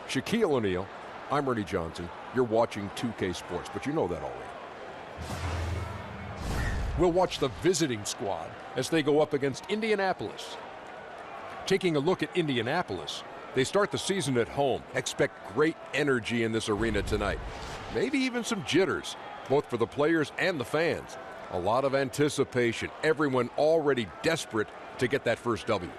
Shaquille O'Neal. I'm Ernie Johnson. You're watching 2K Sports, but you know that already. We'll watch the visiting squad as they go up against Indianapolis. Taking a look at Indianapolis, they start the season at home. Expect great energy in this arena tonight. Maybe even some jitters, both for the players and the fans. A lot of anticipation. Everyone already desperate to get that first W.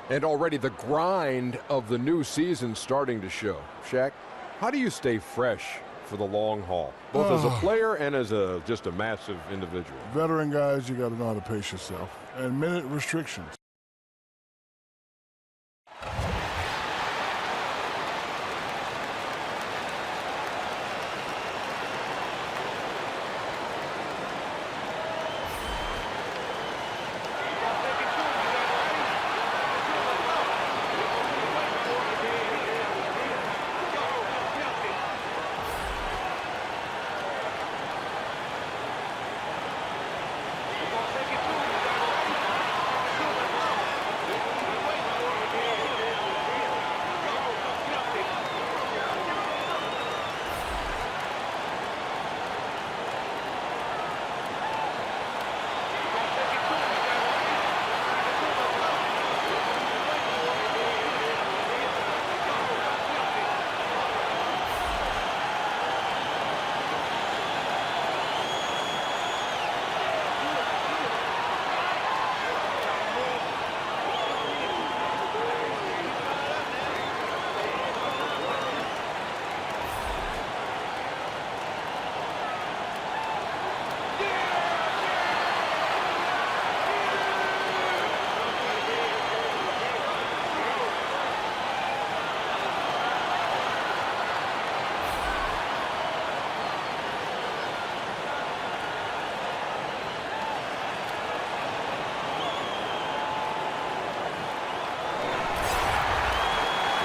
And already the grind of the new season starting to show. Shaq, how do you stay fresh for the long haul, both as a player and as just a massive individual? Veteran guys, you got to know how to pace yourself. And minute restrictions.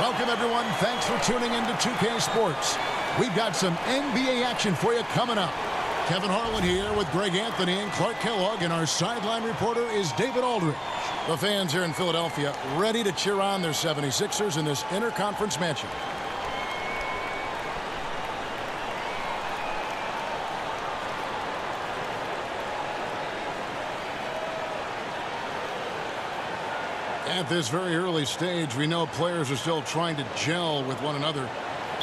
Welcome, everyone. Thanks for tuning in to 2K Sports. We've got some NBA action for you coming up. Kevin Harlan here with Greg Anthony and Clark Kellogg, and our sideline reporter is David Aldridge. The fans here in Philadelphia ready to cheer on their 76ers in this interconference matchup. At this very early stage, we know players are still trying to gel with one another.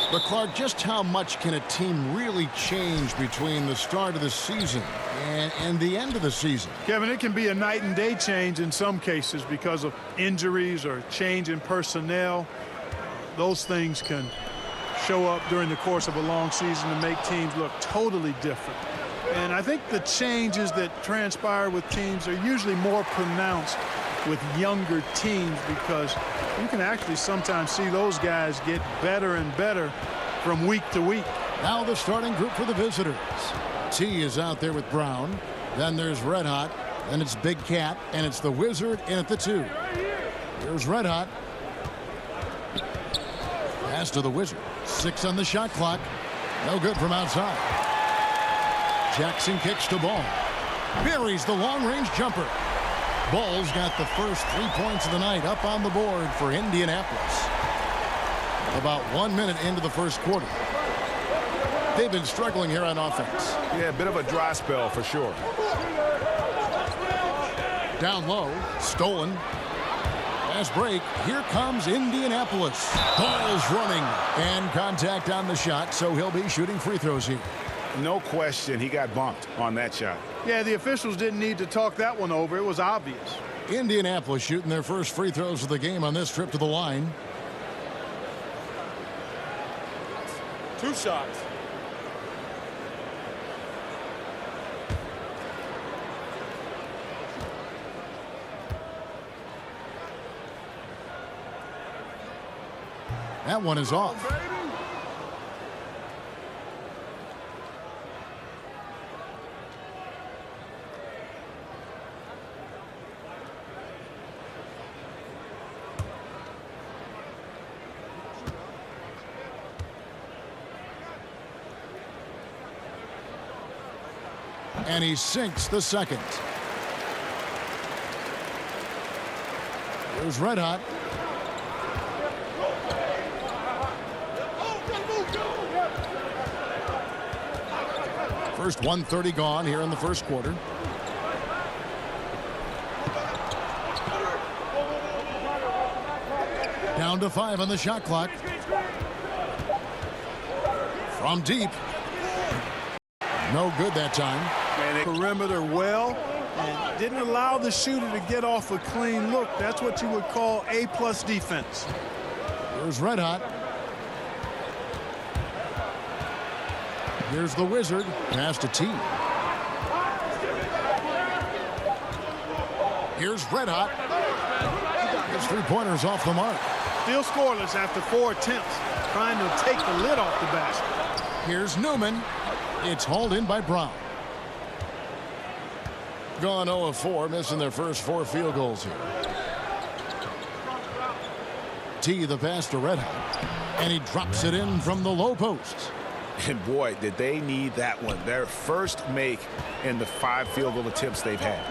But, Clark, just how much can a team really change between the start of the season and the end of the season? Kevin, it can be a night and day change in some cases because of injuries or change in personnel. Those things can show up during the course of a long season to make teams look totally different. And I think the changes that transpire with teams are usually more pronounced with younger teams, because you can actually sometimes see those guys get better and better from week to week. Now the starting group for the visitors. T is out there with Brown. Then there's Red Hot. Then it's Big Cat. And it's the Wizard in at the 2. Here's Red Hot. Pass to the Wizard. 6 on the shot clock. No good from outside. Jackson kicks to Ball. Buries the long-range jumper. Ball's got the first 3 points of the night up on the board for Indianapolis. About 1 minute into the first quarter. They've been struggling here on offense. Yeah, a bit of a dry spell for sure. Down low, stolen. Fast break. Here comes Indianapolis. Ball's running. And contact on the shot, so he'll be shooting free throws here. No question he got bumped on that shot. Yeah, the officials didn't need to talk that one over. It was obvious. Indianapolis shooting their first free throws of the game on this trip to the line. 2 shots. That one is off. And he sinks the second. Here's Red Hot. First 1:30 gone here in the first quarter. Down to 5 on the shot clock. From deep. No good that time. Perimeter well and didn't allow the shooter to get off a clean look. That's what you would call A+ defense. Here's Red Hot. Here's the Wizard. Pass to T. Here's Red Hot. His three-pointers off the mark. Still scoreless after 4 attempts, trying to take the lid off the basket. Here's Newman. It's hauled in by Brown. Gone 0 of 4, missing their first 4 field goals here. T the pass to Red Hot. And he drops it in from the low post. And boy, did they need that one. Their first make in the 5 field goal attempts they've had.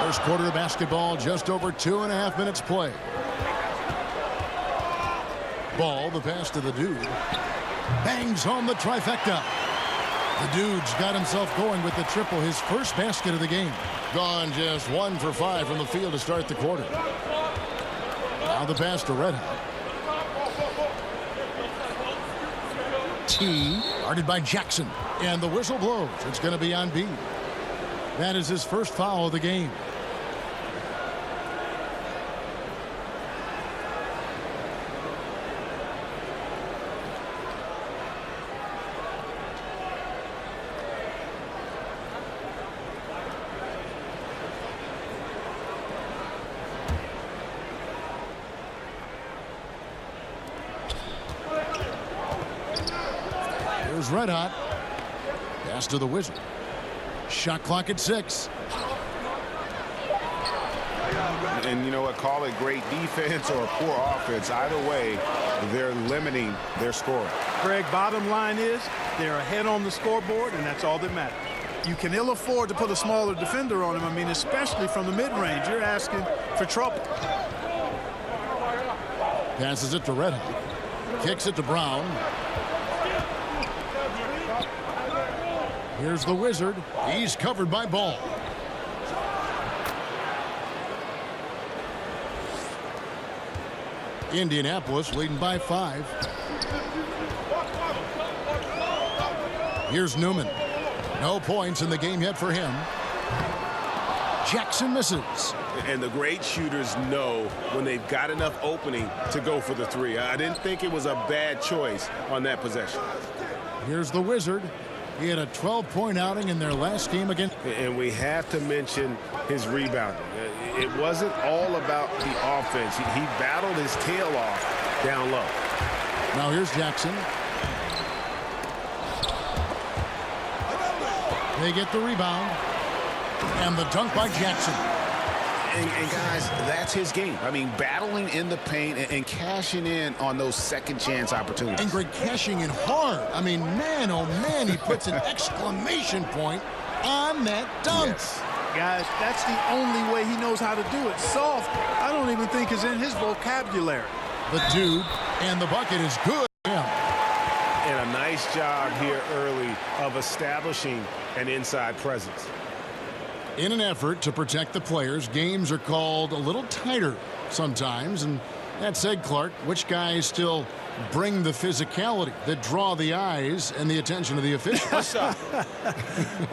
First quarter of basketball, just over 2.5 minutes play. Ball, the pass to the Dude. Bangs home the trifecta. The Dude's got himself going with the triple, his first basket of the game. Gone just 1 for 5 from the field to start the quarter. Now the pass to Red Hot. T, guarded by Jackson. And the whistle blows. It's going to be on B. That is his first foul of the game. Here's Red Hot. Pass to the Wizard. Shot clock at 6. And you know what? Call it great defense or poor offense. Either way, they're limiting their scoring. Greg, bottom line is they're ahead on the scoreboard, and that's all that matters. You can ill afford to put a smaller defender on him. I mean, especially from the mid-range. You're asking for trouble. Passes it to Red Hot. Kicks it to Brown. Here's the Wizard. He's covered by Ball. Indianapolis leading by 5. Here's Newman. No points in the game yet for him. Jackson misses. And the great shooters know when they've got enough opening to go for the 3. I didn't think it was a bad choice on that possession. Here's the Wizard. He had a 12-point outing in their last game against. And we have to mention his rebounding. It wasn't all about the offense. He battled his tail off down low. Now here's Jackson. They get the rebound. And the dunk by Jackson. And guys, that's his game. I mean, battling in the paint and cashing in on those second chance opportunities. And Greg cashing in hard. I mean, man, oh man, he puts an exclamation point on that dunk. Yes. Guys, that's the only way he knows how to do it. Soft, I don't even think is in his vocabulary. The Dude, and the bucket is good. And a nice job here early of establishing an inside presence. In an effort to protect the players, games are called a little tighter sometimes. And that said, Clark, which guys still bring the physicality that draw the eyes and the attention of the officials?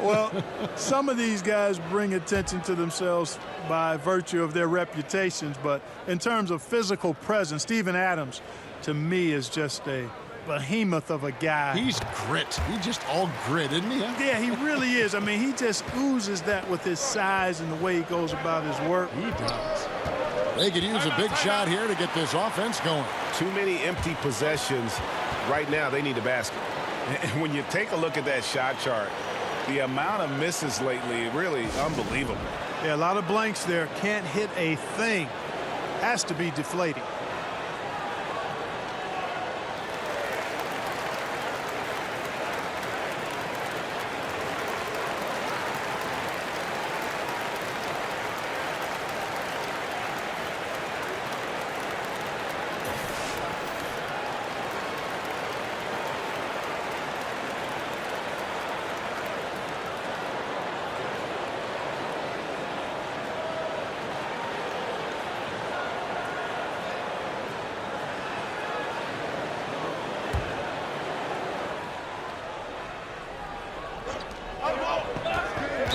Well, some of these guys bring attention to themselves by virtue of their reputations. But in terms of physical presence, Steven Adams, to me, is just a behemoth of a guy. He's grit. He's just all grit, isn't he? Yeah, he really is. I mean, he just oozes that with his size and the way he goes about his work. He does. They could use a big shot here to get this offense going. Too many empty possessions. Right now, they need a basket. And when you take a look at that shot chart, the amount of misses lately, really unbelievable. Yeah, a lot of blanks there. Can't hit a thing. Has to be deflating.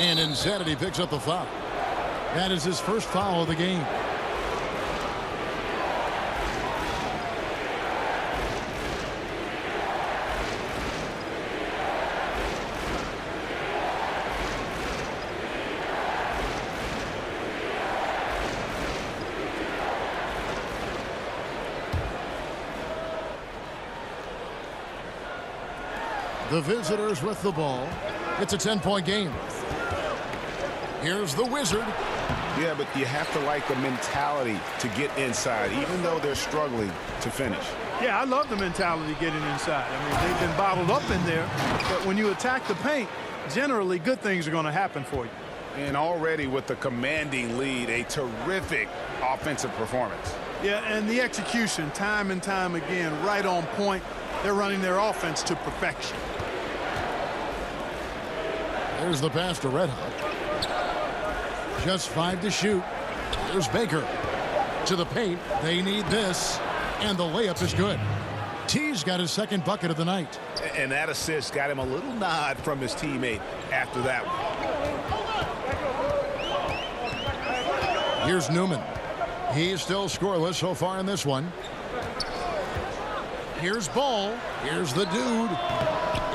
And instead, he picks up the foul. That is his first foul of the game. The visitors with the ball. It's a 10-point game. Here's the Wizard. Yeah, but you have to like the mentality to get inside, even though they're struggling to finish. Yeah, I love the mentality getting inside. I mean, they've been bottled up in there, but when you attack the paint, generally good things are going to happen for you. And already with the commanding lead, a terrific offensive performance. Yeah, and the execution, time and time again, right on point. They're running their offense to perfection. There's the pass to Red Hot. Just 5 to shoot. There's Baker. To the paint. They need this. And the layup is good. T's got his second bucket of the night. And that assist got him a little nod from his teammate after that one. Here's Newman. He's still scoreless so far in this one. Here's Ball. Here's the dude.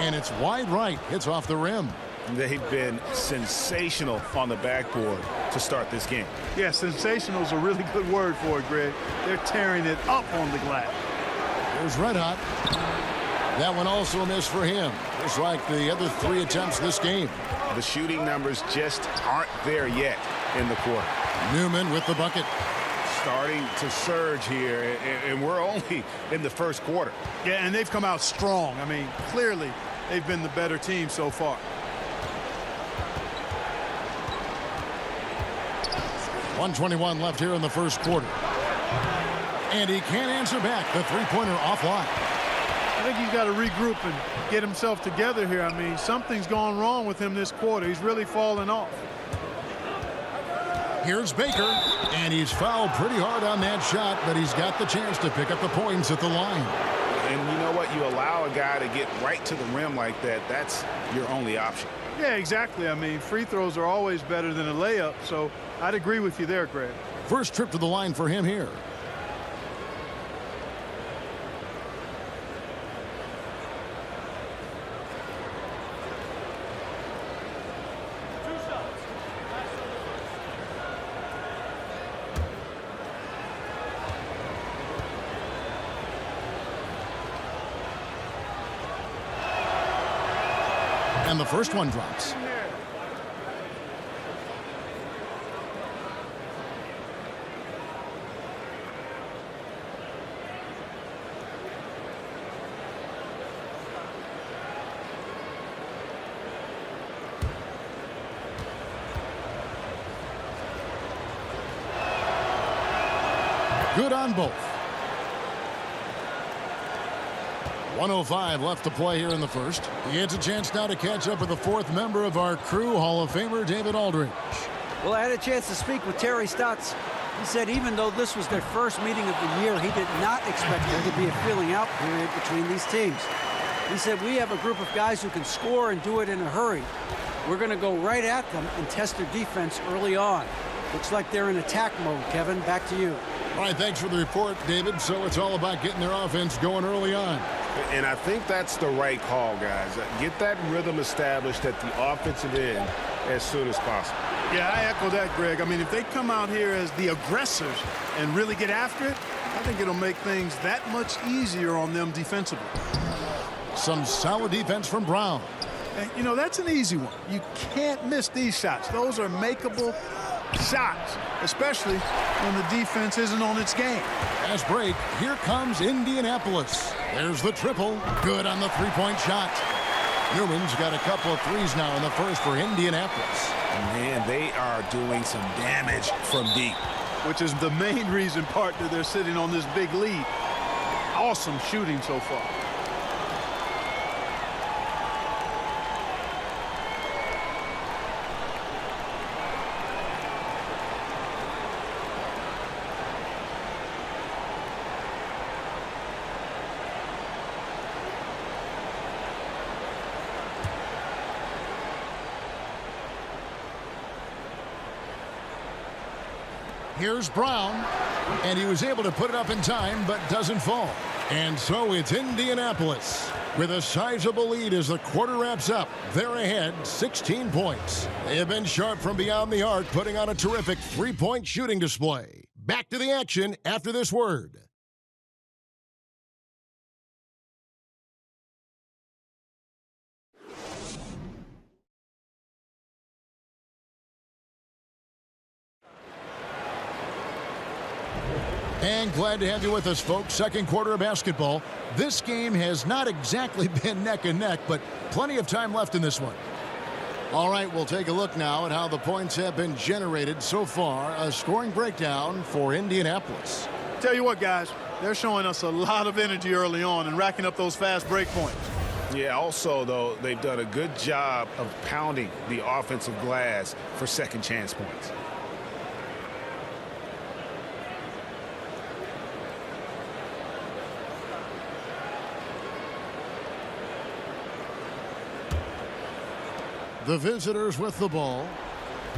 And it's wide right. Hits off the rim. They've been sensational on the backboard to start this game. Yeah, sensational is a really good word for it, Greg. They're tearing it up on the glass. There's Red Hot. That one also a miss for him, just like the other 3 attempts this game. The shooting numbers just aren't there yet in the quarter. Newman with the bucket. Starting to surge here, and we're only in the first quarter. Yeah, and they've come out strong. I mean, clearly they've been the better team so far. 1:21 left here in the first quarter. And he can't answer back. The three-pointer offline. I think he's got to regroup and get himself together here. I mean, something's gone wrong with him this quarter. He's really fallen off. Here's Baker. And he's fouled pretty hard on that shot, but he's got the chance to pick up the points at the line. And you know what? You allow a guy to get right to the rim like that, that's your only option. Yeah, exactly. I mean, free throws are always better than a layup, so I'd agree with you there, Greg. First trip to the line for him here. And the first one drops. Good on both. 1:05 left to play here in the first. He gets a chance now to catch up with the fourth member of our crew, Hall of Famer David Aldridge. Well, I had a chance to speak with Terry Stotts. He said even though this was their first meeting of the year, he did not expect there to be a feeling out period between these teams. He said, we have a group of guys who can score and do it in a hurry. We're going to go right at them and test their defense early on. Looks like they're in attack mode. Kevin, back to you. All right, thanks for the report, David. So it's all about getting their offense going early on. And I think that's the right call, guys. Get that rhythm established at the offensive end as soon as possible. Yeah, I echo that, Greg. I mean, if they come out here as the aggressors and really get after it, I think it'll make things that much easier on them defensively. Some solid defense from Brown. And, you know, that's an easy one. You can't miss these shots. Those are makeable shots, especially when the defense isn't on its game. Fast break. Here comes Indianapolis. There's the triple. Good on the three-point shot. Newman's got a couple of threes now in the first for Indianapolis. Man, they are doing some damage from deep. Which is the main reason, partner, they're sitting on this big lead. Awesome shooting so far. Here's Brown, and he was able to put it up in time, but doesn't fall. And so it's Indianapolis with a sizable lead as the quarter wraps up. They're ahead 16 points. They have been sharp from beyond the arc, putting on a terrific three-point shooting display. Back to the action after this word. And glad to have you with us, folks. Second quarter of basketball. This game has not exactly been neck and neck, but plenty of time left in this one. All right, we'll take a look now at how the points have been generated so far. A scoring breakdown for Indianapolis. Tell you what, guys, they're showing us a lot of energy early on and racking up those fast break points. Yeah, also, though, they've done a good job of pounding the offensive glass for second chance points. The visitors with the ball.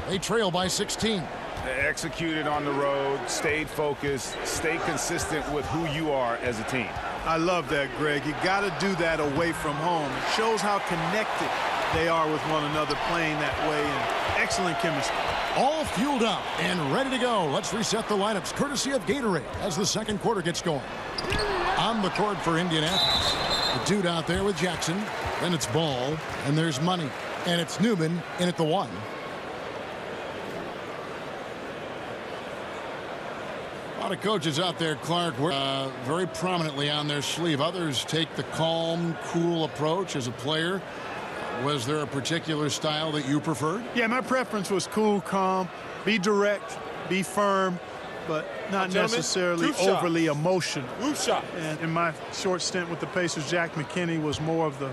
They trail by 16. They executed on the road, stayed focused, stayed consistent with who you are as a team. I love that, Greg. You got to do that away from home. It shows how connected they are with one another playing that way, and excellent chemistry. All fueled up and ready to go. Let's reset the lineups courtesy of Gatorade as the second quarter gets going. On the court for Indianapolis. The dude out there with Jackson. Then it's Ball, and there's Money. And it's Newman in at the one. A lot of coaches out there, Clark, very prominently on their sleeve. Others take the calm, cool approach as a player. Was there a particular style that you preferred? Yeah, my preference was cool, calm, be direct, be firm, but not necessarily overly emotional. And in my short stint with the Pacers, Jack McKinney was more of the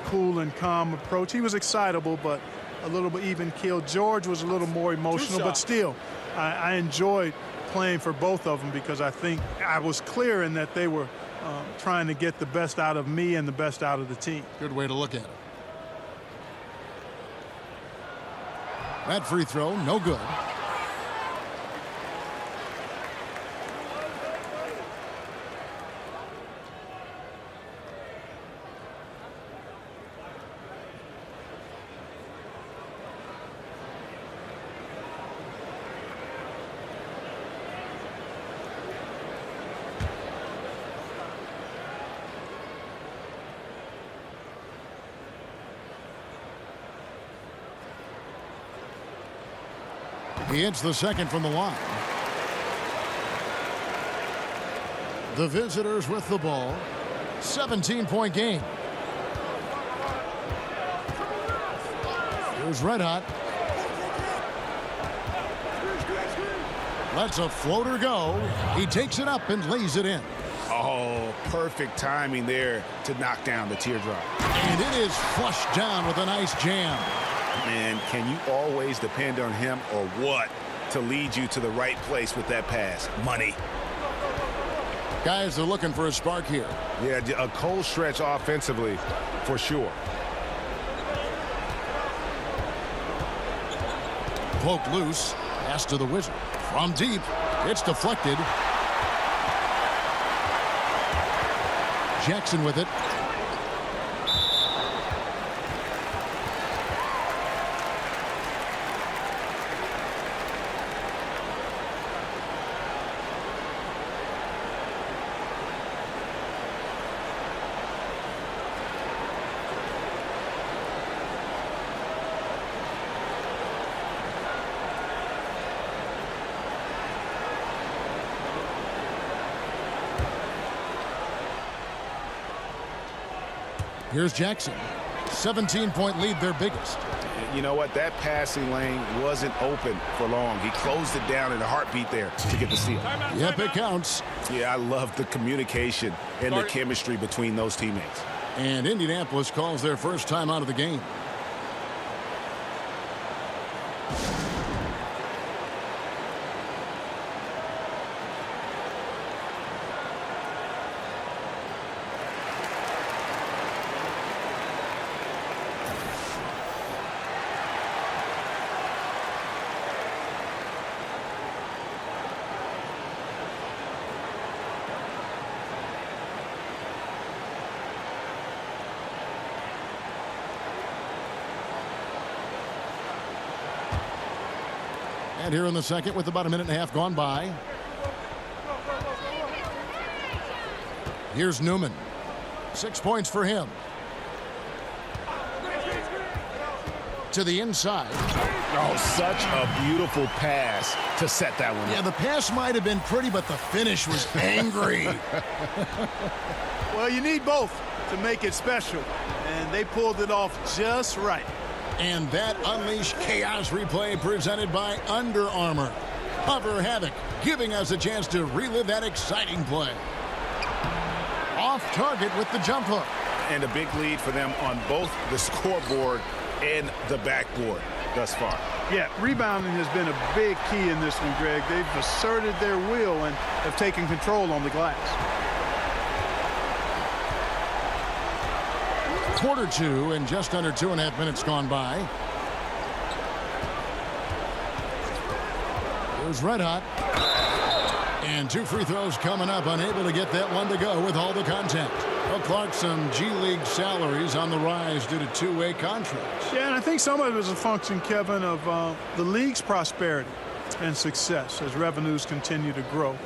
cool and calm approach. He was excitable, but a little bit even keeled. George was a little more emotional, but still, I enjoyed playing for both of them because I think I was clear in that they were trying to get the best out of me and the best out of the team. Good way to look at it. That free throw, no good. He hits the second from the line. The visitors with the ball. 17-point game. Here's Red Hot. Lets a floater go. He takes it up and lays it in. Oh, perfect timing there to knock down the teardrop. And it is flushed down with a nice jam. Man, can you always depend on him or what to lead you to the right place with that pass? Money. Guys are looking for a spark here. Yeah, a cold stretch offensively for sure. Poked loose. Pass to the Wizard. From deep. It's deflected. Jackson with it. Here's Jackson. 17-point lead, their biggest. You know what? That passing lane wasn't open for long. He closed it down in a heartbeat there to get the steal. Yep, it counts. Yeah, I love the communication and the chemistry between those teammates. And Indianapolis calls their first time out of the game. And here in the second with about a minute and a half gone by. Here's Newman. 6 points for him. To the inside. Oh, such a beautiful pass to set that one Yeah, up. the pass might have been pretty, but the finish was angry. Well, you need both to make it special, and they pulled it off just right. And that Unleash Chaos replay presented by Under Armour. Cover Havoc, giving us a chance to relive that exciting play. Off target with the jump hook. And a big lead for them on both the scoreboard and the backboard thus far. Yeah, rebounding has been a big key in this one, Greg. They've asserted their will and have taken control on the glass. Quarter two and just under 2.5 minutes gone by. Here's Red Hot. And 2 free throws coming up, unable to get that one to go with all the contact. Well, Clark, some G League salaries on the rise due to two-way contracts. Yeah, and I think some of it is a function, Kevin, of the league's prosperity and success as revenues continue to grow.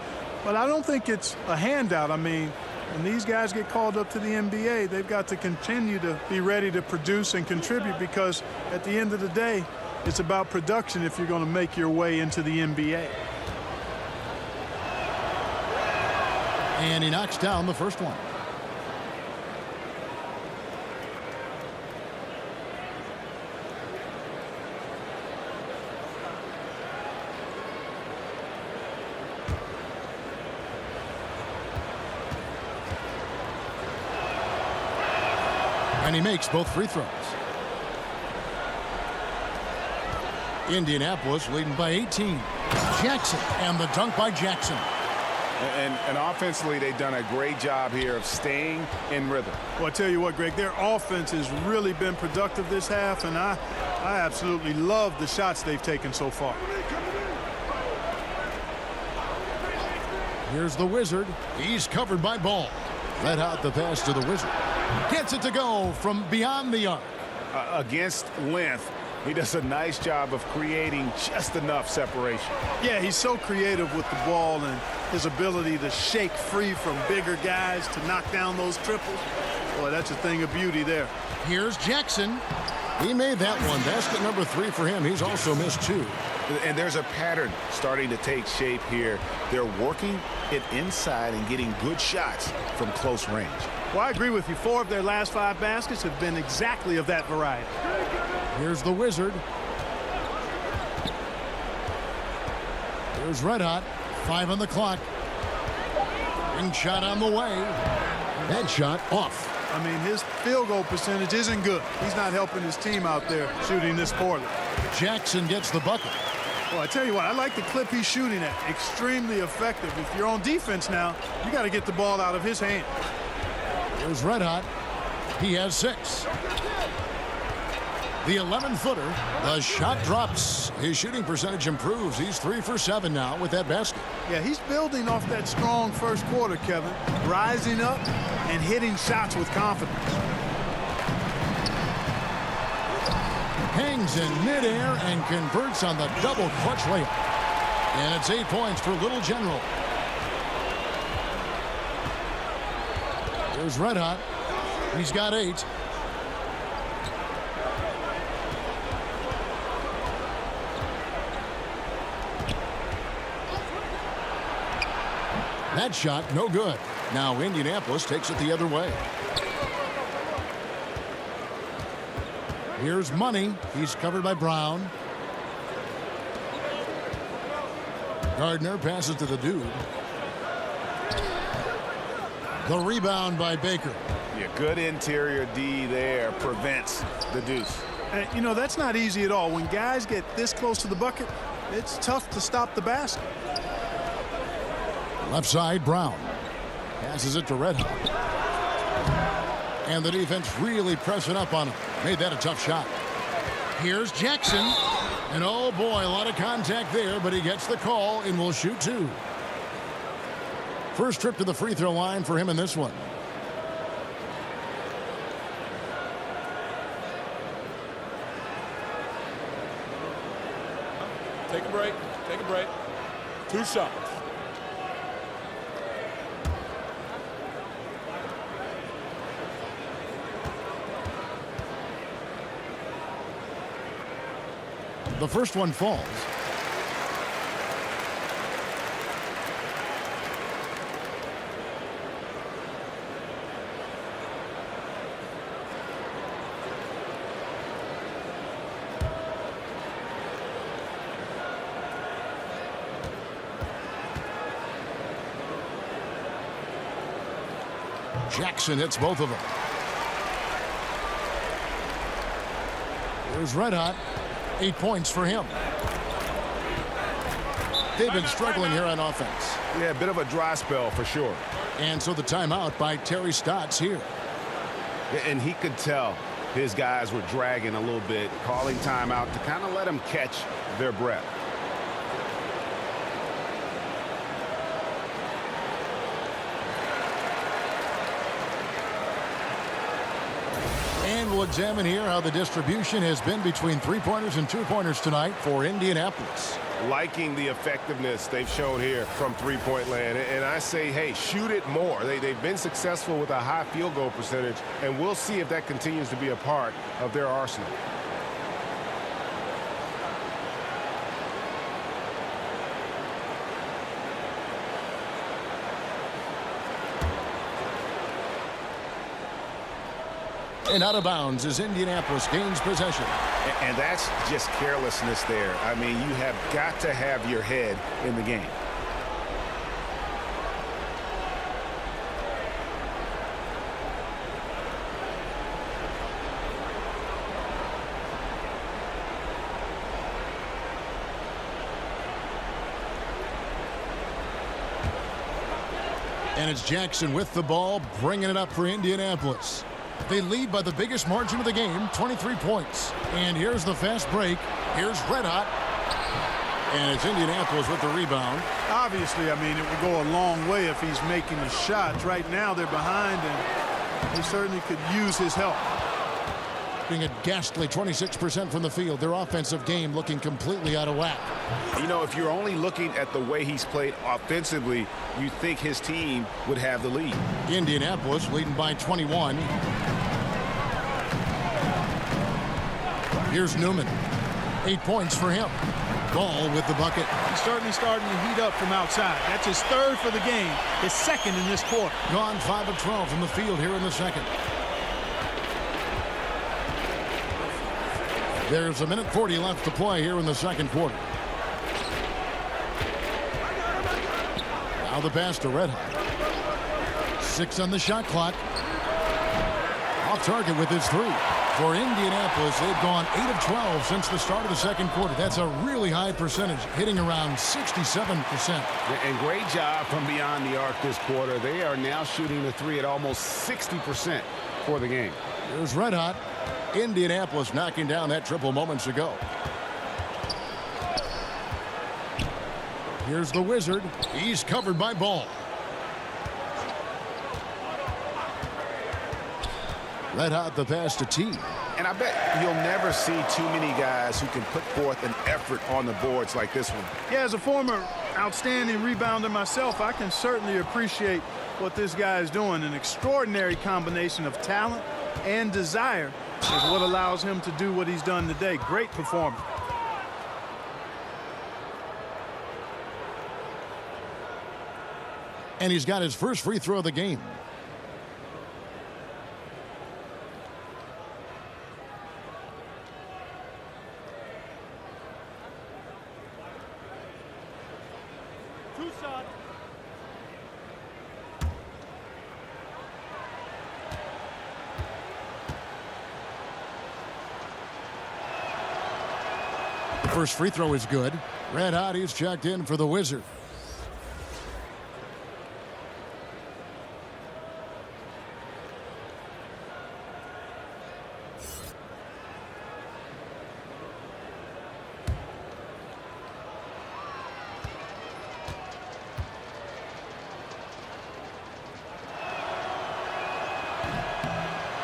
But I don't think it's a handout. I mean, when these guys get called up to the NBA, they've got to continue to be ready to produce and contribute, because at the end of the day, it's about production if you're going to make your way into the NBA. And he knocks down the first one. And he makes both free throws. Indianapolis leading by 18. Jackson, and the dunk by Jackson. And offensively, they've done a great job here of staying in rhythm. Well, I tell you what, Greg, their offense has really been productive this half, and I absolutely love the shots they've taken so far. Here's the Wizard. He's covered by Ball. Let out the pass to the Wizard. Gets it to go from beyond the arc. Against length, he does a nice job of creating just enough separation. Yeah, he's so creative with the ball and his ability to shake free from bigger guys to knock down those triples. Boy, that's a thing of beauty there. Here's Jackson. He made that one. Basket number 3 for him. He's also missed 2. And there's a pattern starting to take shape here. They're working it inside and getting good shots from close range. Well, I agree with you. 4 of their last 5 baskets have been exactly of that variety. Here's the Wizard. Here's Red Hot. 5 on the clock. Ring shot on the way. That shot off. I mean, his field goal percentage isn't good. He's not helping his team out there shooting this poorly. Jackson gets the bucket. Well, I tell you what, I like the clip he's shooting at. Extremely effective. If you're on defense now, you got to get the ball out of his hand. Here's Red Hot. He has 6. The 11-footer. The shot drops. His shooting percentage improves. He's 3 for 7 now with that basket. Yeah, he's building off that strong first quarter, Kevin. Rising up and hitting shots with confidence. Hangs in midair and converts on the double clutch layup. And it's 8 points for Little General. Here's Red Hot. He's got 8. That shot, no good. Now Indianapolis takes it the other way. Here's Money. He's covered by Brown. Gardner passes to the dude. The rebound by Baker. Yeah, good interior D there prevents the deuce. And, you know, that's not easy at all. When guys get this close to the bucket, it's tough to stop the basket. Left side, Brown. Passes it to Red Hot. And the defense really pressing up on him. Made that a tough shot. Here's Jackson. And oh boy, a lot of contact there, but he gets the call and will shoot 2. First trip to the free throw line for him in this one. Take a break. Take a break. 2 shots. The first one falls. Jackson hits both of them. Here's Red Hot. 8 points for him. They've been struggling here on offense. Yeah, a bit of a dry spell for sure. And so the timeout by Terry Stotts here. And he could tell his guys were dragging a little bit, calling timeout to kind of let them catch their breath. And we'll examine here how the distribution has been between three-pointers and two-pointers tonight for Indianapolis. Liking the effectiveness they've shown here from three-point land. And I say, hey, shoot it more. They've been successful with a high field goal percentage, and we'll see if that continues to be a part of their arsenal. And out of bounds as Indianapolis gains possession. And that's just carelessness there. I mean, you have got to have your head in the game. And it's Jackson with the ball, bringing it up for Indianapolis. They lead by the biggest margin of the game, 23 points. And here's the fast break. Here's Red Hot. And it's Indianapolis with the rebound. Obviously, I mean, it would go a long way if he's making the shots. Right now, they're behind, and they certainly could use his help. Being a ghastly 26% from the field. Their offensive game looking completely out of whack. You know, if you're only looking at the way he's played offensively, you think his team would have the lead. Indianapolis leading by 21. Here's Newman. 8 points for him. Ball with the bucket. He's certainly starting to heat up from outside. That's his third for the game, his second in this quarter. Gone 5 of 12 from the field here in the second. There's 1:40 left to play here in the second quarter. Now the pass to Red Hot. 6 on the shot clock. Off target with his 3. For Indianapolis, they've gone 8 of 12 since the start of the second quarter. That's a really high percentage, hitting around 67%. And great job from beyond the arc this quarter. They are now shooting the 3 at almost 60% for the game. Here's Red Hot. Indianapolis knocking down that triple moments ago. Here's the Wizard. He's covered by Ball. Red Hot the pass to T. And I bet you'll never see too many guys who can put forth an effort on the boards like this one. Yeah, as a former outstanding rebounder myself, I can certainly appreciate what this guy is doing. An extraordinary combination of talent and desire is what allows him to do what he's done today. Great performance. And he's got his first free throw of the game. First free throw is good. Red Hot, he's checked in for the Wizard.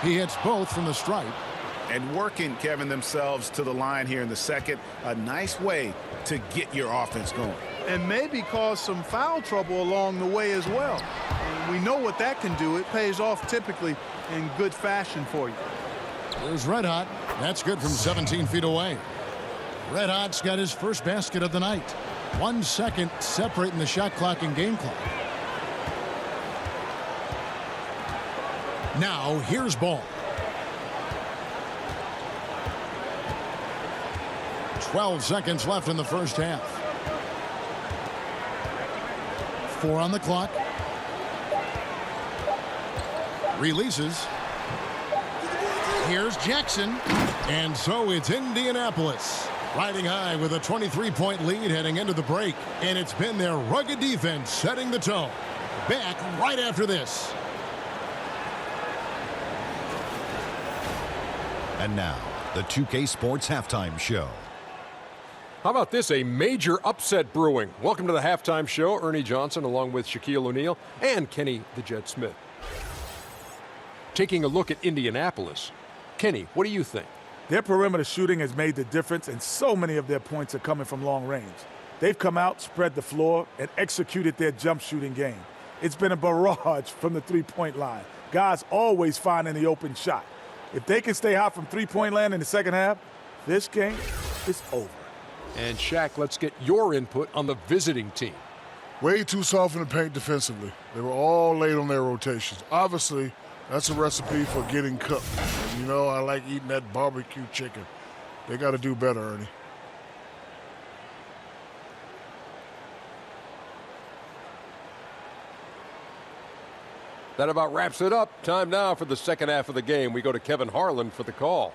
He hits both from the stripe. and working, Kevin, themselves to the line here in the second. A nice way to get your offense going. And maybe cause some foul trouble along the way as well. And we know what that can do. It pays off typically in good fashion for you. There's Red Hot. That's good from 17 feet away. Red Hot's got his first basket of the night. 1 second separating the shot clock and game clock. Now here's ball. 12 seconds left in the first half. 4 on the clock. Releases. Here's Jackson. And so it's Indianapolis riding high with a 23-point lead heading into the break. And it's been their rugged defense setting the tone. Back right after this. And now, the 2K Sports Halftime Show. How about this? A major upset brewing. Welcome to the halftime show. Ernie Johnson along with Shaquille O'Neal and Kenny the Jet Smith. Taking a look at Indianapolis. Kenny, what do you think? Their perimeter shooting has made the difference, and so many of their points are coming from long range. They've come out, spread the floor, and executed their jump shooting game. It's been a barrage from the three-point line. Guys always finding the open shot. If they can stay hot from three-point land in the second half, this game is over. And Shaq, let's get your input on the visiting team. Way too soft in the paint defensively. They were all late on their rotations. Obviously, that's a recipe for getting cooked. And you know, I like eating that barbecue chicken. They got to do better, Ernie. That about wraps it up. Time now for the second half of the game. We go to Kevin Harlan for the call.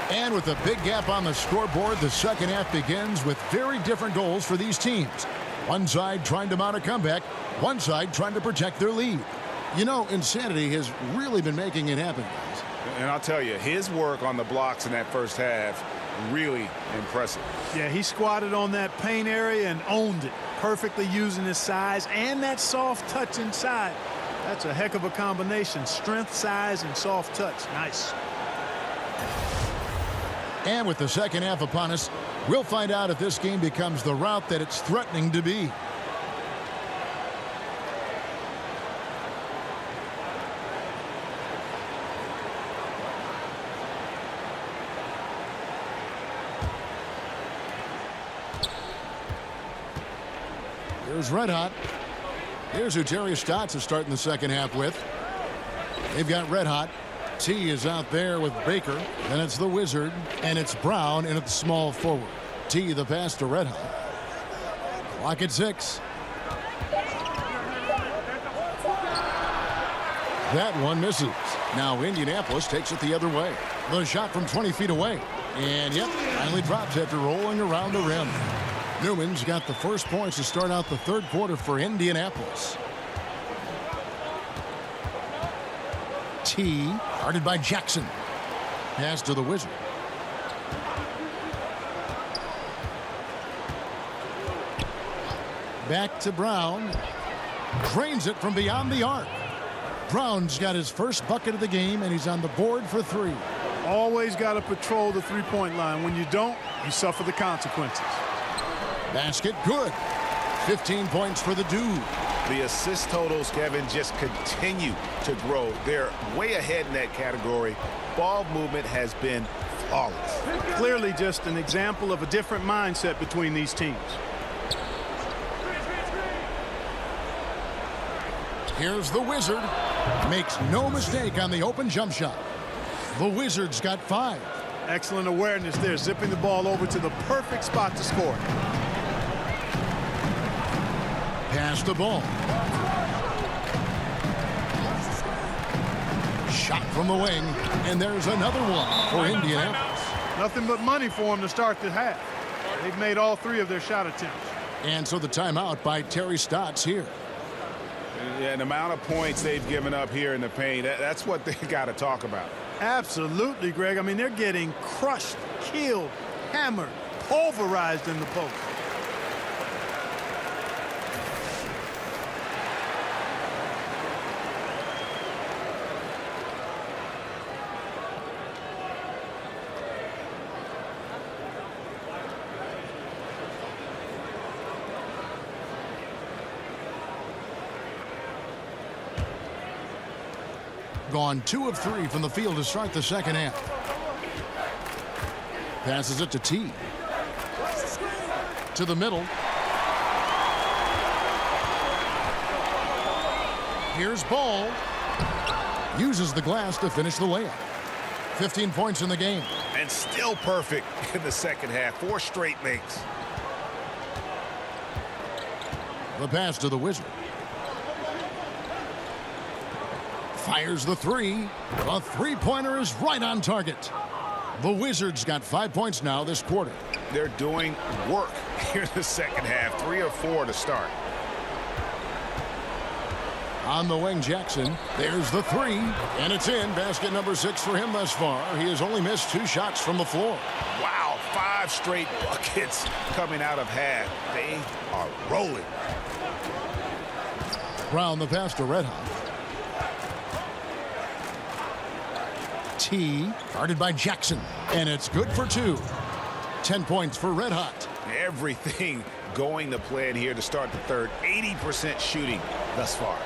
And with a big gap on the scoreboard, the second half begins with very different goals for these teams. One side trying to mount a comeback, one side trying to protect their lead. You know, insanity has really been making it happen, guys. And I'll tell you, his work on the blocks in that first half, really impressive. Yeah, he squatted on that paint area and owned it, perfectly using his size and that soft touch inside. That's a heck of a combination. Strength, size, and soft touch. Nice. And with the second half upon us, we'll find out if this game becomes the route that it's threatening to be. Here's Red Hot. Here's who Terry Stotts is starting the second half with. They've got Red Hot. T is out there with Baker. Then it's the Wizard. And it's Brown in at the small forward. T the pass to Red Hot. Clock at 6. That one misses. Now Indianapolis takes it the other way. The shot from 20 feet away. And yep, finally drops after rolling around the rim. Newman's got the first points to start out the third quarter for Indianapolis. T, guarded by Jackson. Pass to the Wizard. Back to Brown. Drains it from beyond the arc. Brown's got his first bucket of the game, and he's on the board for 3. Always got to patrol the three-point line. When you don't, you suffer the consequences. Basket good. 15 points for the Dude. The assist totals, Kevin, just continue to grow. They're way ahead in that category. Ball movement has been flawless. Clearly just an example of a different mindset between these teams. Here's the Wizard. Makes no mistake on the open jump shot. The Wizard's got 5. Excellent awareness there, zipping the ball over to the perfect spot to score. Pass the ball. Shot from the wing, and there's another one for Indianapolis. Nothing but money for them to start the half. They've made all 3 of their shot attempts. And so the timeout by Terry Stotts here. Yeah, the amount of points they've given up here in the paint, that's what they got to talk about. Absolutely, Greg. I mean, they're getting crushed, killed, hammered, pulverized in the post. Gone 2 of 3 from the field to start the second half. Passes it to T. To the middle. Here's Ball. Uses the glass to finish the layup. 15 points in the game. And still perfect in the second half. 4 straight makes. The pass to the Wizard. Fires the 3. A three-pointer is right on target. The Wizards got 5 points now this quarter. They're doing work here in the second half. 3 or 4 to start. On the wing, Jackson. There's the 3. And it's in. Basket number 6 for him thus far. He has only missed 2 shots from the floor. Wow, 5 straight buckets coming out of half. They are rolling. Brown the pass to Red Hot. T, guarded by Jackson, and it's good for 2. 10 points for Red Hot. Everything going to plan here to start the third. 80% shooting thus far.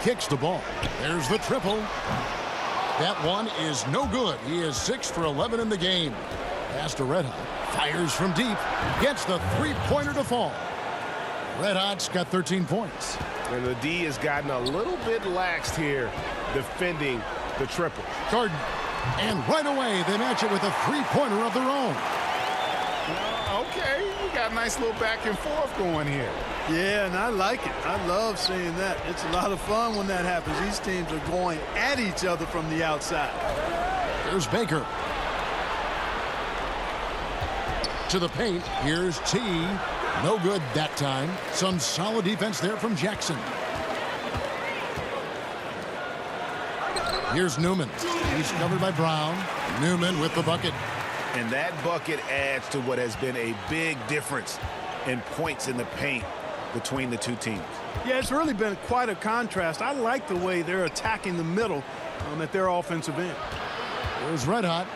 Kicks the ball. There's the triple. That one is no good. He is 6 for 11 in the game. Pass to Red Hot. Fires from deep. Gets the three-pointer to fall. Red Hot's got 13 points. And the D has gotten a little bit laxed here defending the triple. Garden. And right away, they match it with a three-pointer of their own. Okay, you got a nice little back and forth going here. Yeah, and I like it. I love seeing that. It's a lot of fun when that happens. These teams are going at each other from the outside. There's Baker. To the paint. Here's T. No good that time. Some solid defense there from Jackson. Here's Newman. He's covered by Brown. Newman with the bucket. And that bucket adds to what has been a big difference in points in the paint between the two teams. Yeah, it's really been quite a contrast. I like the way they're attacking the middle at their offensive end. There's Red Hot.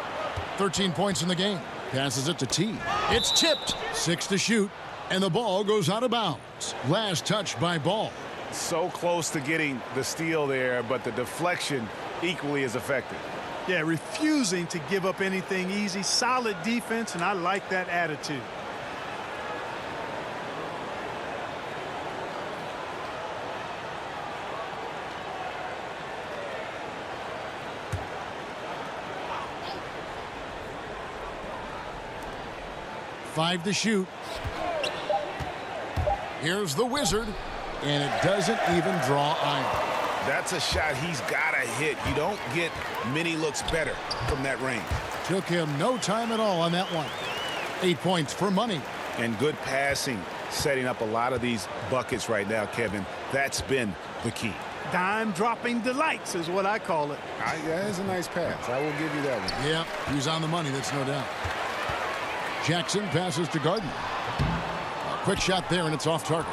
13 points in the game. Passes it to T. It's tipped. 6 to shoot. And the ball goes out of bounds. Last touch by Ball. So close to getting the steal there, but the deflection equally as effective. Yeah, refusing to give up anything easy. Solid defense, and I like that attitude. Five to shoot. Here's the Wizard, and it doesn't even draw iron. That's a shot he's got to hit. You don't get many looks better from that range. Took him no time at all on that one. 8 points for Money. And good passing, setting up a lot of these buckets right now, Kevin. That's been the key. Dime-dropping delights is what I call it. That is a nice pass. I will give you that one. Yeah, he's on the money, that's no doubt. Jackson passes to Gardner. A quick shot there, and it's off target.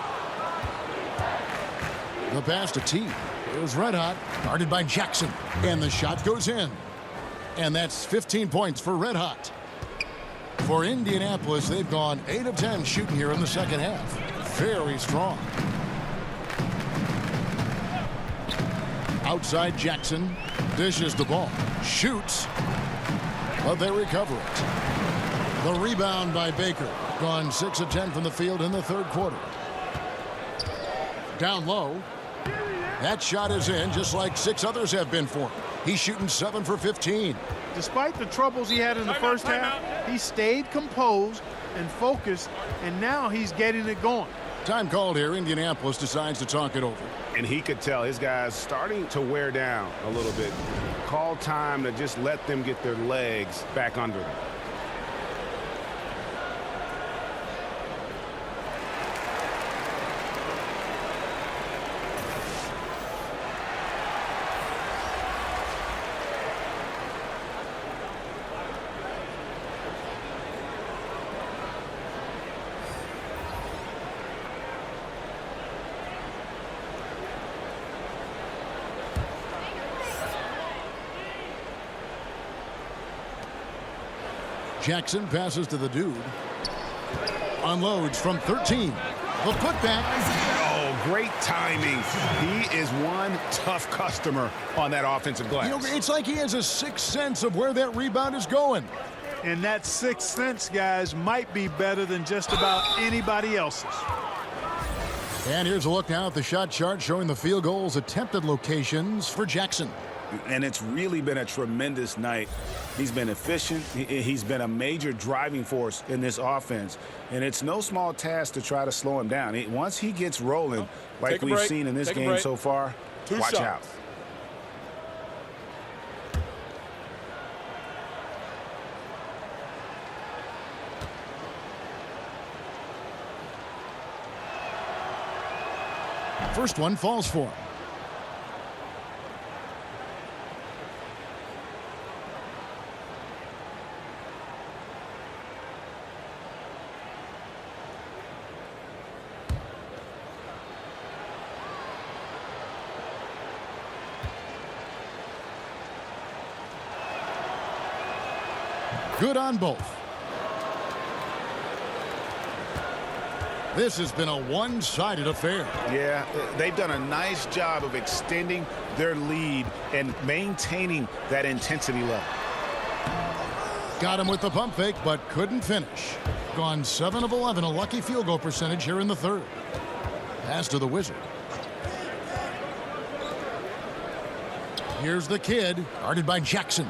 The pass to T. Here's Red Hot, guarded by Jackson. And the shot goes in. And that's 15 points for Red Hot. For Indianapolis, they've gone 8 of 10 shooting here in the second half. Very strong. Outside Jackson. Dishes the ball. Shoots. But they recover it. The rebound by Baker. Gone 6 of 10 from the field in the third quarter. Down low. That shot is in, just like 6 others have been for him. He's shooting 7 for 15. Despite the troubles he had in the first half, he stayed composed and focused, and now he's getting it going. Time called here. Indianapolis decides to talk it over. And he could tell his guys starting to wear down a little bit. Call time to just let them get their legs back under them. Jackson passes to the dude. Unloads from 13. The putback. Oh, great timing. He is one tough customer on that offensive glass. You know, it's like he has a sixth sense of where that rebound is going. And that sixth sense, guys, might be better than just about anybody else's. And here's a look now at the shot chart showing the field goals attempted locations for Jackson. And it's really been a tremendous night. He's been efficient. He's been a major driving force in this offense. And it's no small task to try to slow him down. Once he gets rolling, like we've seen in this game so far, watch out. First one falls for him. Good on both. This has been a one-sided affair. Yeah, they've done a nice job of extending their lead and maintaining that intensity level. Got him with the pump fake, but couldn't finish. Gone 7 of 11, a lucky field goal percentage here in the third. Pass to the Wizard. Here's the kid, guarded by Jackson.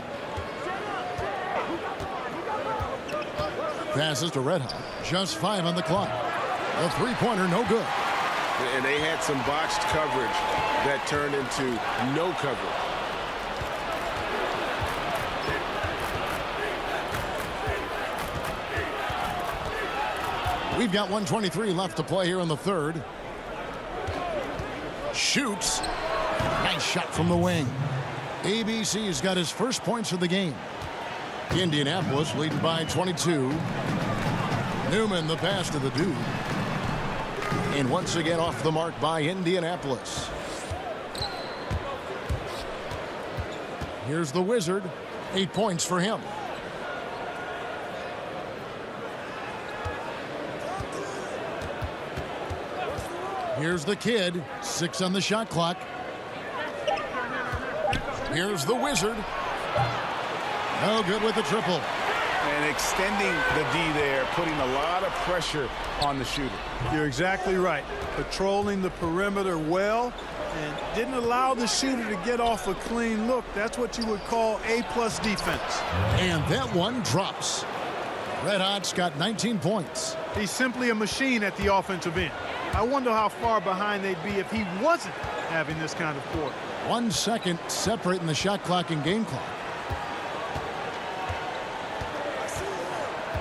Passes to Red Hot. Just 5 on the clock. The three-pointer, no good. And they had some botched coverage that turned into no coverage. We've got 1:23 left to play here in the third. Shoots. Nice shot from the wing. ABC's got his first points of the game. Indianapolis leading by 22. Newman the pass to the dude. And once again off the mark by Indianapolis. Here's the Wizard. 8 points for him. Here's the kid. 6 on the shot clock. Here's the Wizard. No good with the triple. And extending the D there, putting a lot of pressure on the shooter. You're exactly right. Patrolling the perimeter well and didn't allow the shooter to get off a clean look. That's what you would call A+ defense. And that one drops. Red Hot's got 19 points. He's simply a machine at the offensive end. I wonder how far behind they'd be if he wasn't having this kind of quarter. 1 second separating the shot clock and game clock.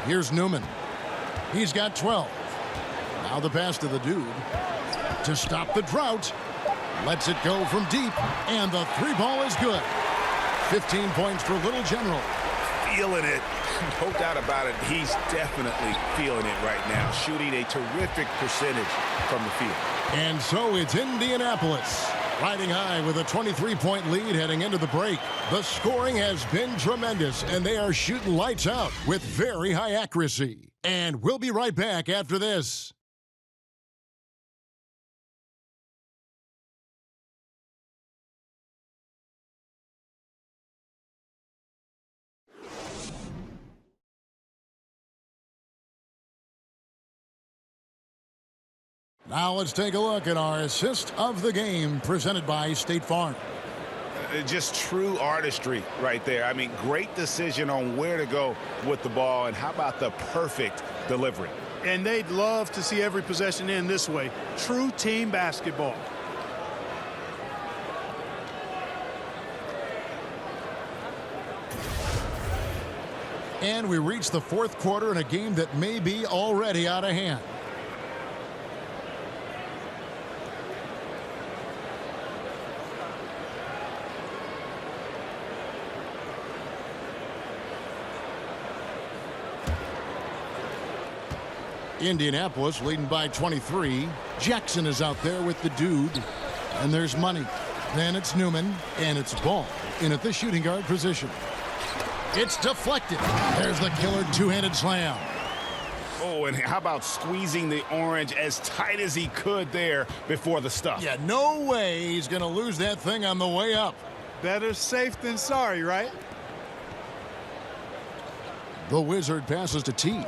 Here's Newman. He's got 12. Now the pass to the dude. To stop the drought. Lets it go from deep. And the three ball is good. 15 points for Little General. Feeling it. No doubt about it. He's definitely feeling it right now. Shooting a terrific percentage from the field. And so it's Indianapolis riding high with a 23-point lead heading into the break. The scoring has been tremendous, and they are shooting lights out with very high accuracy. And we'll be right back after this. Now let's take a look at our assist of the game presented by State Farm. Just true artistry right there. I mean, great decision on where to go with the ball, and how about the perfect delivery. And they'd love to see every possession end this way. True team basketball. And we reach the fourth quarter in a game that may be already out of hand. Indianapolis leading by 23. Jackson is out there with the dude. And there's Money. Then it's Newman. And it's Ball in at the shooting guard position. It's deflected. There's the killer two-handed slam. Oh, and how about squeezing the orange as tight as he could there before the stuff? Yeah, no way he's going to lose that thing on the way up. Better safe than sorry, right? The Wizard passes to T.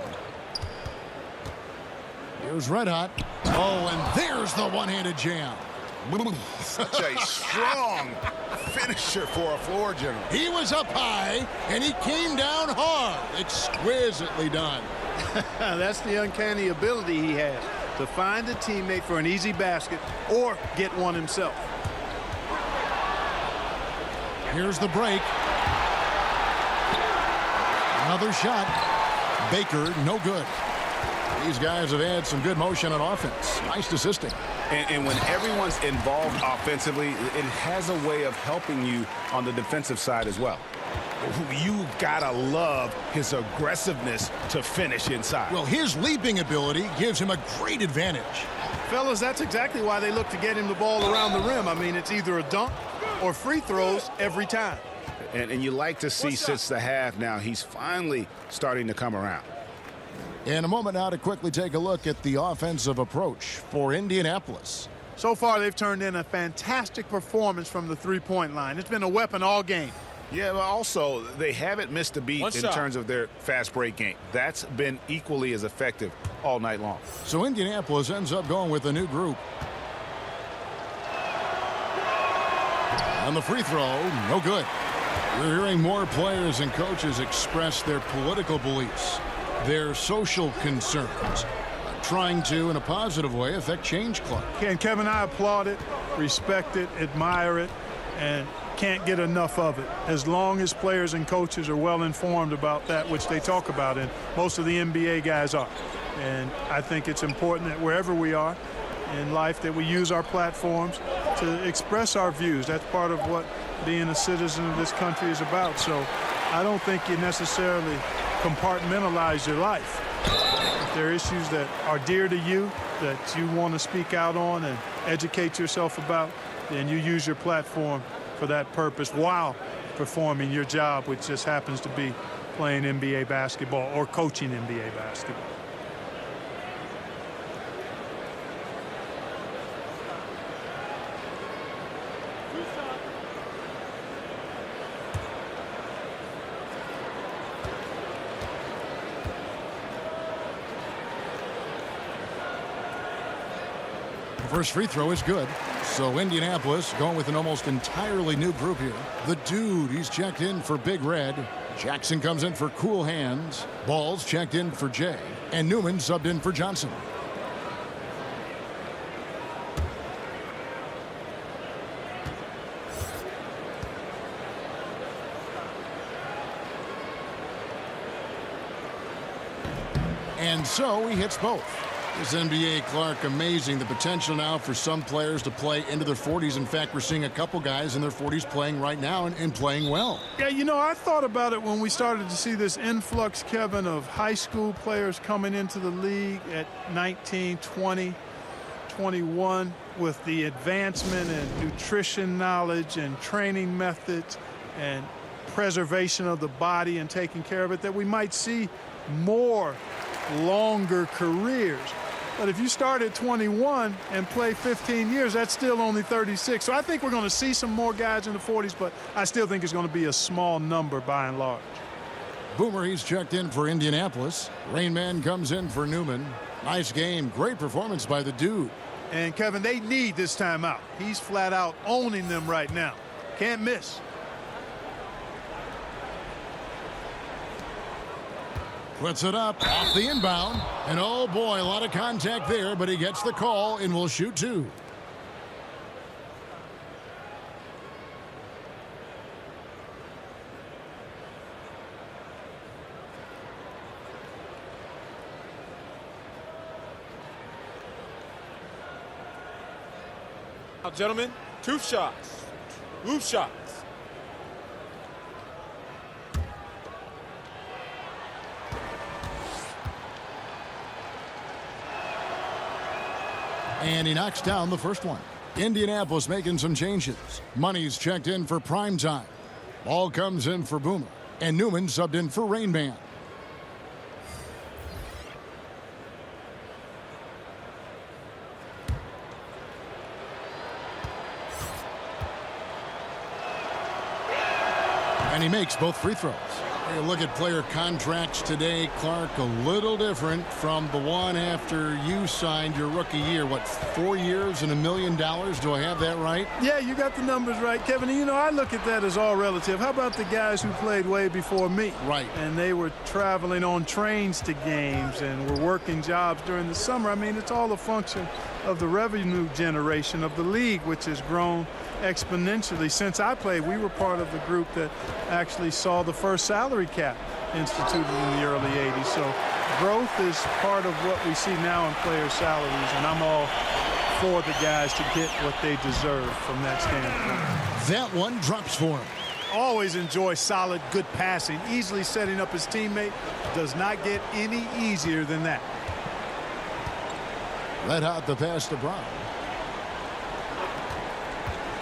Here's Red Hot. Oh, and there's the one-handed jam. Such a strong finisher for a floor general. He was up high, and he came down hard. Exquisitely done. That's the uncanny ability he has to find a teammate for an easy basket or get one himself. Here's the break. Another shot. Baker, no good. These guys have had some good motion on offense. Nice assisting. And when everyone's involved offensively, it has a way of helping you on the defensive side as well. You gotta love his aggressiveness to finish inside. Well, his leaping ability gives him a great advantage. Fellas, that's exactly why they look to get him the ball around the rim. I mean, it's either a dunk or free throws every time. And you like to see since the half now, he's finally starting to come around. In a moment now to quickly take a look at the offensive approach for Indianapolis. So far, they've turned in a fantastic performance from the three-point line. It's been a weapon all game. Yeah, but also, they haven't missed a beat in terms of their fast break game. That's been equally as effective all night long. So Indianapolis ends up going with a new group. On the free throw, no good. We're hearing more players and coaches express their political beliefs, their social concerns, trying to, in a positive way, affect change, Clark. And Kevin, I applaud it, respect it, admire it, and can't get enough of it. As long as players and coaches are well informed about that which they talk about, and most of the NBA guys are. And I think it's important that wherever we are in life that we use our platforms to express our views. That's part of what being a citizen of this country is about. So I don't think you necessarily compartmentalize your life. If there are issues that are dear to you, that you want to speak out on and educate yourself about, then you use your platform for that purpose while performing your job, which just happens to be playing NBA basketball or coaching NBA basketball. First free throw is good. So Indianapolis going with an almost entirely new group here. The Dude, he's checked in for Big Red. Jackson comes in for Cool Hands. Ball's checked in for Jay. And Newman subbed in for Johnson. And so he hits both. This NBA, Clark, amazing. The potential now for some players to play into their 40s. In fact, we're seeing a couple guys in their 40s playing right now and playing well. Yeah, you know, I thought about it when we started to see this influx, Kevin, of high school players coming into the league at 19, 20, 21 with the advancement in nutrition knowledge and training methods and preservation of the body and taking care of it, that we might see more longer careers. But if you start at 21 and play 15 years, that's still only 36. So I think we're going to see some more guys in the 40s, but I still think it's going to be a small number by and large. Boomer, he's checked in for Indianapolis. Rain Man comes in for Newman. Nice game. Great performance by the Dude. And, Kevin, they need this timeout. He's flat out owning them right now. Can't miss. Puts it up off the inbound. And oh boy, a lot of contact there, but he gets the call and will shoot two. Now, gentlemen, two shots. Move shots. And he knocks down the first one. Indianapolis making some changes. Money's checked in for prime time. Ball comes in for Boomer. And Newman subbed in for Rain Man. And he makes both free throws. You look at player contracts today, Clark, a little different from the one after you signed your rookie year. What, 4 years and $1 million? Do I have that right? Yeah, you got the numbers right, Kevin. You know, I look at that as all relative. How about the guys who played way before me? Right. And they were traveling on trains to games and were working jobs during the summer. I mean, it's all a function of the revenue generation of the league, which has grown exponentially. Since I played, we were part of the group that actually saw the first salary cap instituted in the early 80s. So growth is part of what we see now in players' salaries, and I'm all for the guys to get what they deserve from that standpoint. That one drops for him. Always enjoy solid, good passing. Easily setting up his teammate. Does not get any easier than that. Red hot the pass to Brown.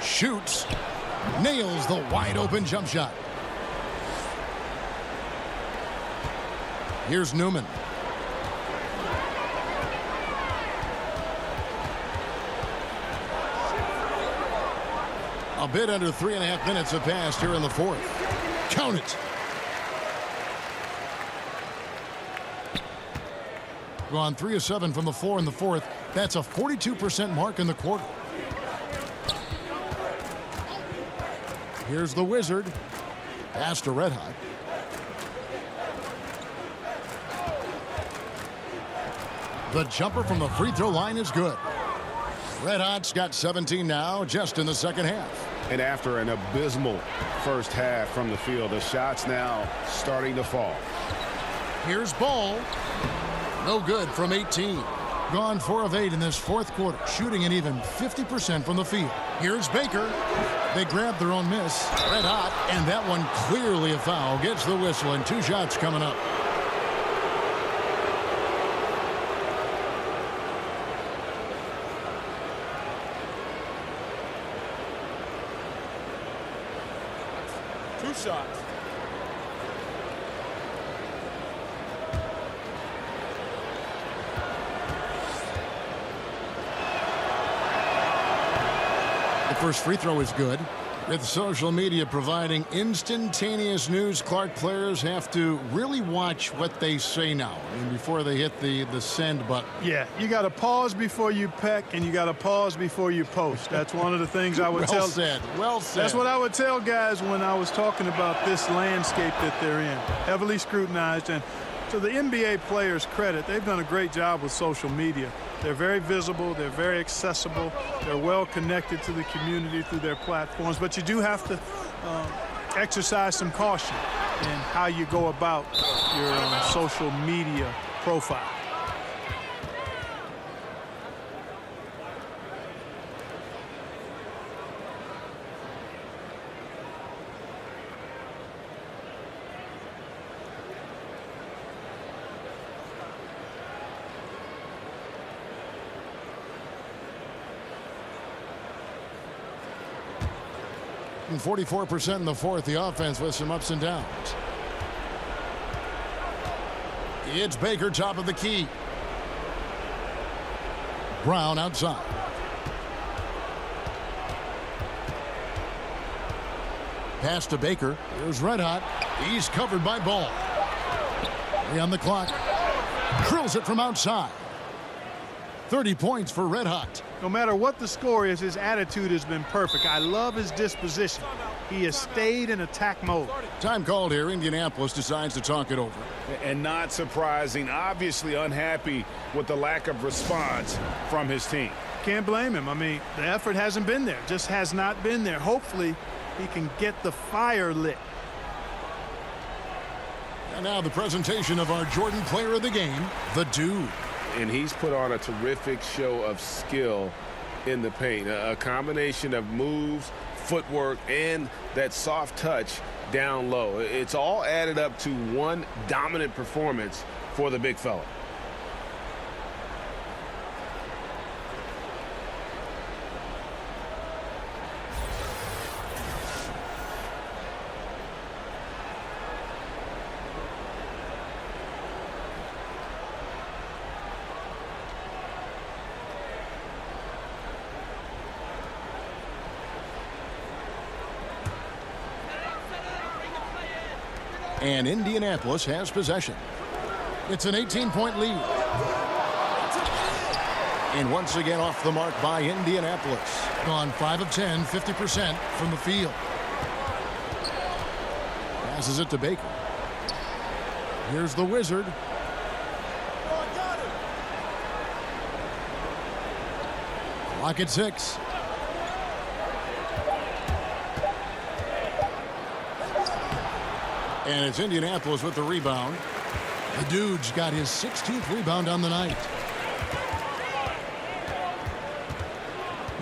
Shoots. Nails the wide open jump shot. Here's Newman. A bit under 3.5 minutes have passed here in the fourth. Count it. Gone 3 of 7 from the floor in the fourth. That's a 42% mark in the quarter. Here's the Wizard. Pass to Red Hot. The jumper from the free throw line is good. Red Hot's got 17 now, just in the second half. And after an abysmal first half from the field, the shots now starting to fall. Here's Ball. No good from 18. Gone 4 of 8 in this fourth quarter, shooting an even 50% from the field. Here's Baker. They grab their own miss. Red Hot, and that one clearly a foul. Gets the whistle, and 2 shots coming up. Two shots. The first free throw is good. With social media providing instantaneous news, Clark, players have to really watch what they say now. I mean, before they hit the send button. Yeah, you got to pause before you peck, and you got to pause before you post. That's one of the things I would tell. Well said. Well said. That's what I would tell guys when I was talking about this landscape that they're in. Heavily scrutinized, and to the NBA players' credit, they've done a great job with social media. They're very visible. They're very accessible. They're well connected to the community through their platforms. But you do have to exercise some caution in how you go about your social media profile. And 44% in the fourth. The offense with some ups and downs. It's Baker, top of the key. Brown outside. Pass to Baker. Here's Red Hot. He's covered by Ball. 3 on the clock. Drills it from outside. 30 points for Red Hot. No matter what the score is, his attitude has been perfect. I love his disposition. He has stayed in attack mode. Time called here. Indianapolis decides to talk it over. And not surprising, obviously unhappy with the lack of response from his team. Can't blame him. I mean, the effort hasn't been there. Just has not been there. Hopefully, he can get the fire lit. And now the presentation of our Jordan player of the game, the Dude. And he's put on a terrific show of skill in the paint. A combination of moves, footwork, and that soft touch down low. It's all added up to one dominant performance for the big fella. And Indianapolis has possession. It's an 18-point lead. And once again off the mark by Indianapolis. Gone 5 of 10, 50% from the field. Passes it to Baker. Here's the Wizard. Clock at 6. And it's Indianapolis with the rebound. The Dude's got his 16th rebound on the night.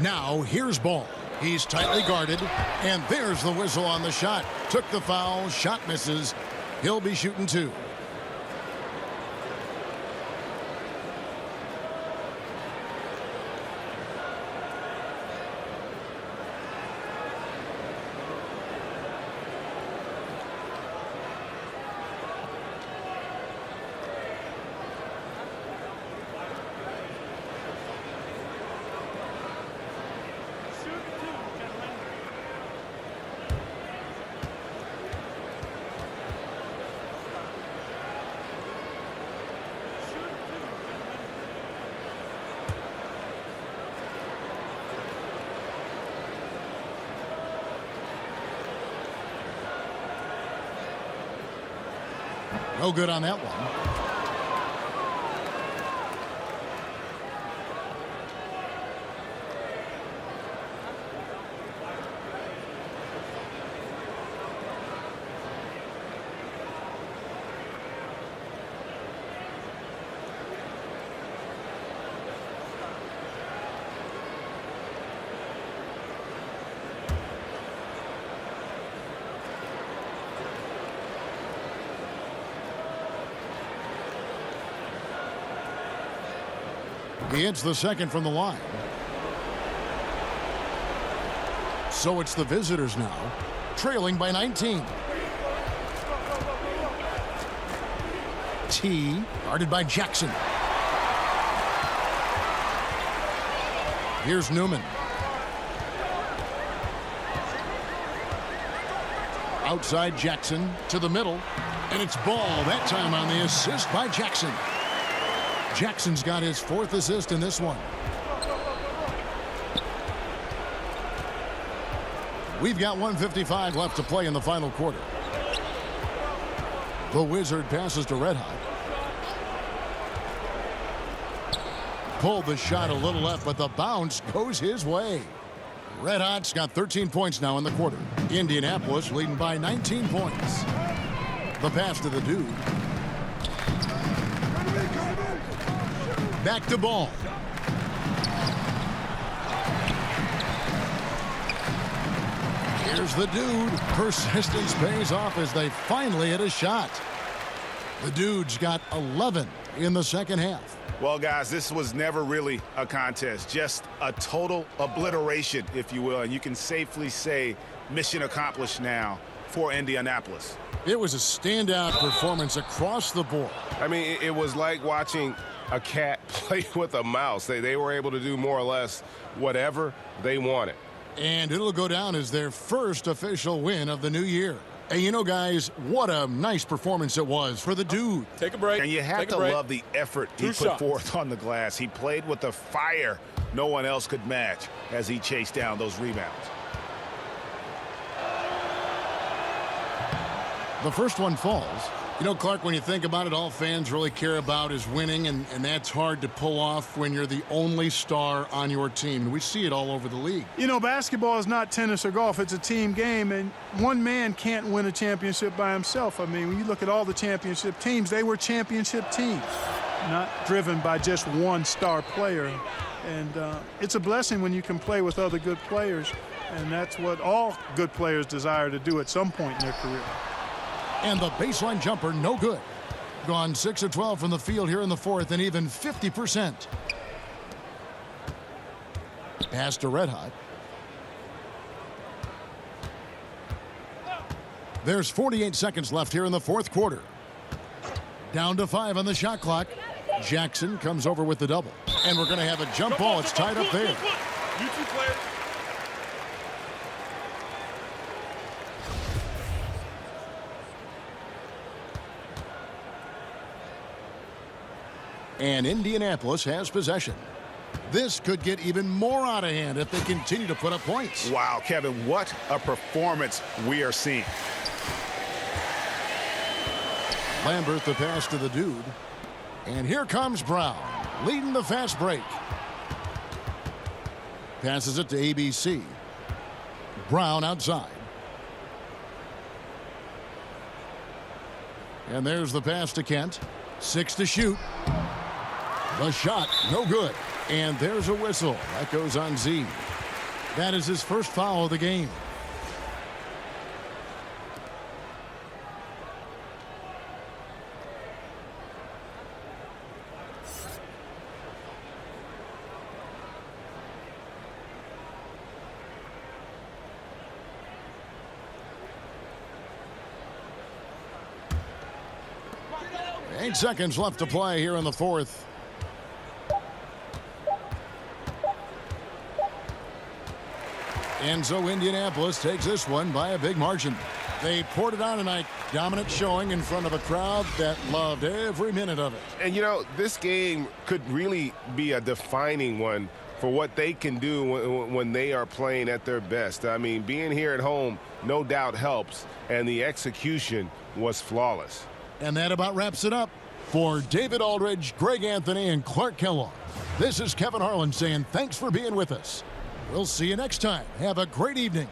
Now here's Ball. He's tightly guarded, and there's the whistle on the shot. Took the foul, shot misses. He'll be shooting 2. No good on that one. He hits the second from the line. So it's the visitors now, trailing by 19. T, guarded by Jackson. Here's Newman. Outside Jackson to the middle, and it's Ball, that time on the assist by Jackson. Jackson's got his 4th assist in this one. We've got 1:55 left to play in the final quarter. The Wizard passes to Red Hot. Pulled the shot a little left, but the bounce goes his way. Red Hot's got 13 points now in the quarter. Indianapolis leading by 19 points. The pass to the Dude. Back to Ball. Here's the Dude. Persistence pays off as they finally hit a shot. The Dude's got 11 in the second half. Well, guys, this was never really a contest, just a total obliteration, if you will. And you can safely say mission accomplished now for Indianapolis. It was a standout performance across the board. I mean, it was like watching a cat play with a mouse. They were able to do more or less whatever they wanted. And it'll go down as their first official win of the new year. And you know, guys, what a nice performance it was for the Dude. Take a break. And you have to love the effort he put forth on the glass. He played with a fire no one else could match as he chased down those rebounds. The first one falls. You know, Clark, when you think about it, all fans really care about is winning, and that's hard to pull off when you're the only star on your team. And we see it all over the league. You know, basketball is not tennis or golf. It's a team game, and one man can't win a championship by himself. I mean, when you look at all the championship teams, they were championship teams, not driven by just one star player. And it's a blessing when you can play with other good players, and that's what all good players desire to do at some point in their career. And the baseline jumper, no good. Gone 6 of 12 from the field here in the fourth, and even 50%. Pass to Red Hot. There's 48 seconds left here in the fourth quarter. Down to 5 on the shot clock. Jackson comes over with the double. And we're going to have a jump ball. It's tied up there. You two players. And Indianapolis has possession. This could get even more out of hand if they continue to put up points. Wow, Kevin, what a performance we are seeing. Lambert the pass to the dude. And here comes Brown, leading the fast break. Passes it to ABC. Brown outside. And there's the pass to Kent. 6 to shoot. The shot, no good. And there's a whistle. That goes on Z. That is his first foul of the game. Eight seconds left to play here in the fourth. And so Indianapolis takes this one by a big margin. They poured it on tonight. Dominant showing in front of a crowd that loved every minute of it. And, you know, this game could really be a defining one for what they can do when they are playing at their best. I mean, being here at home no doubt helps, and the execution was flawless. And that about wraps it up. For David Aldridge, Greg Anthony, and Clark Kellogg, this is Kevin Harlan saying thanks for being with us. We'll see you next time. Have a great evening.